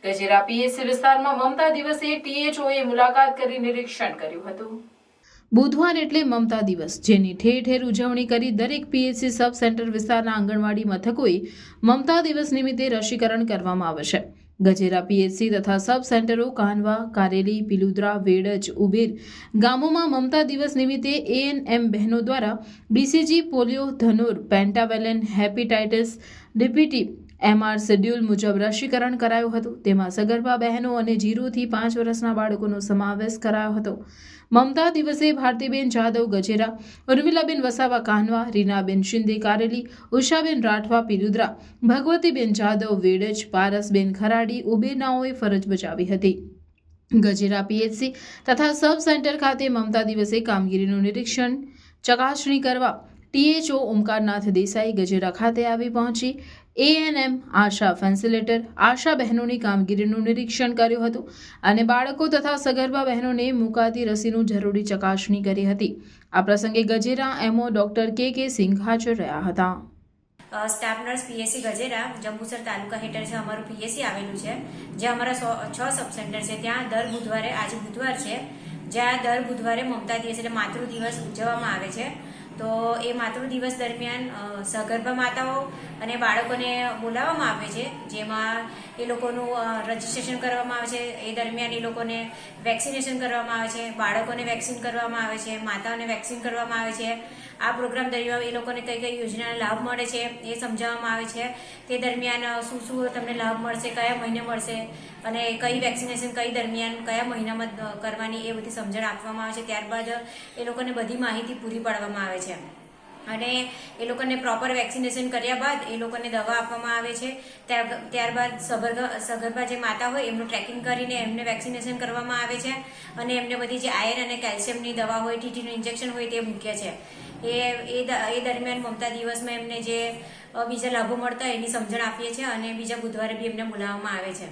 Gajera PSC વિસ્તારમાં મમતા દિવસે ટીએચઓએ મુલાકાત કરી નિરીક્ષણ કર્યું હતું। બુધવાર એટલે મમતા દિવસ, જેની ઠેર ઠેર ઉજવણી કરી દરેક પીએચસી સબ સેન્ટર વિસ્તારના આંગણવાડી મથકોએ મમતા દિવસ નિમિત્તે રસીકરણ કરવામાં આવે છે। ગજેરા પીએચસી તથા સબ સેન્ટરો કાનવા, કારેલી, પિલુદ્રા, વેડજ, ઉબેર ગામોમાં મમતા દિવસ નિમિત્તે એએનએમ બહેનો દ્વારા બીસીજી, પોલિયો, ધનુર, pentavalent, hepatitis, DPT, MR schedule મુજબ રસીકરણ કરાયું હતું। તેમાં સગર્ભા બહેનો અને 0 થી 5 વર્ષના બાળકોનો સમાવેશ કરાયો હતો। મમતા દિવસે ભારતીબેન જાદવ ગજેરા, ઉર્મિલાબેન વસાવા કાનવા, રીનાબેન શિંદે કારેલી, ઉષાબેન રાઠવા પિલુદ્રા, ભગવતીબેન જાદવ વેડજ, પારસબેન ખરાડી ઉબેરનાઓએ ફરજ બજાવી હતી। ગજેરા પીએચસી તથા સબ સેન્ટર ખાતે મમતા દિવસે કામગીરીનું નિરીક્ષણ ચકાસણી કરવા ટીએચઓ ઓમકારનાથ દેસાઈ ગજેરા ખાતે આવી પહોંચી એએનએમ, આશા ફેસિલિટેટર, આશા બહેનોની કામગીરીનું નિરીક્ષણ કર્યું હતું અને બાળકો તથા સગર્ભા બહેનોને મુકાતી રસીનું જરૂરી ચકાસણી કરી હતી। આ પ્રસંગે ગજેરા એમઓ ડોક્ટર કે સિંઘ હાજર રહ્યા હતા। Staff nurse PSC Gajera Jambusar taluka હેઠળ છે અમારું પીએસસી આવેલું છે, જે અમારા 6 સબ સેન્ટર છે। ત્યાં દર બુધવારે, આજે બુધવાર છે, જ્યાં દર બુધવારે મમતા દિવસ એટલે માતૃ દિવસ ઉજવવામાં આવે છે। તો એ માતૃ દિવસ દરમિયાન સગર્ભા માતાઓ અને બાળકોને બોલાવવામાં આવે છે, જેમાં એ લોકોનું રજીસ્ટ્રેશન કરવામાં આવે છે। એ દરમિયાન એ લોકોને વેક્સિનેશન કરવામાં આવે છે, બાળકોને વેક્સિન કરવામાં આવે છે, માતાઓને વેક્સિન કરવામાં આવે છે। આ પ્રોગ્રામ દરમિયાન એ લોકોને કઈ કઈ યોજનાનો લાભ મળે છે એ સમજાવવામાં આવે છે। તે દરમિયાન શું શું તમને લાભ મળશે, કયા મહિને મળશે અને કઈ વેક્સિનેશન કઈ દરમિયાન કયા મહિનામાં કરવાની એ બધી સમજણ આપવામાં આવે છે। ત્યારબાદ એ લોકોને બધી માહિતી પૂરી પાડવામાં આવે છે અને એ લોકોને પ્રોપર વેક્સિનેશન કર્યા બાદ એ લોકોને દવા આપવામાં આવે છે। ત્યારબાદ સગર્ભા જે માતા હોય એમનું ટ્રેકિંગ કરીને એમને વેક્સિનેશન કરવામાં આવે છે અને એમને બધી જે આયર્ન અને કેલ્શિયમની દવા હોય, ટીટીનું ઇન્જેક્શન હોય તે મૂકે છે। એ દરમિયાન મમતા દિવસમાં એમને જે બીજા લાભો મળતા એની સમજણ આપીએ છીએ અને બીજા બુધવારે બી એમને બોલાવવામાં આવે છે।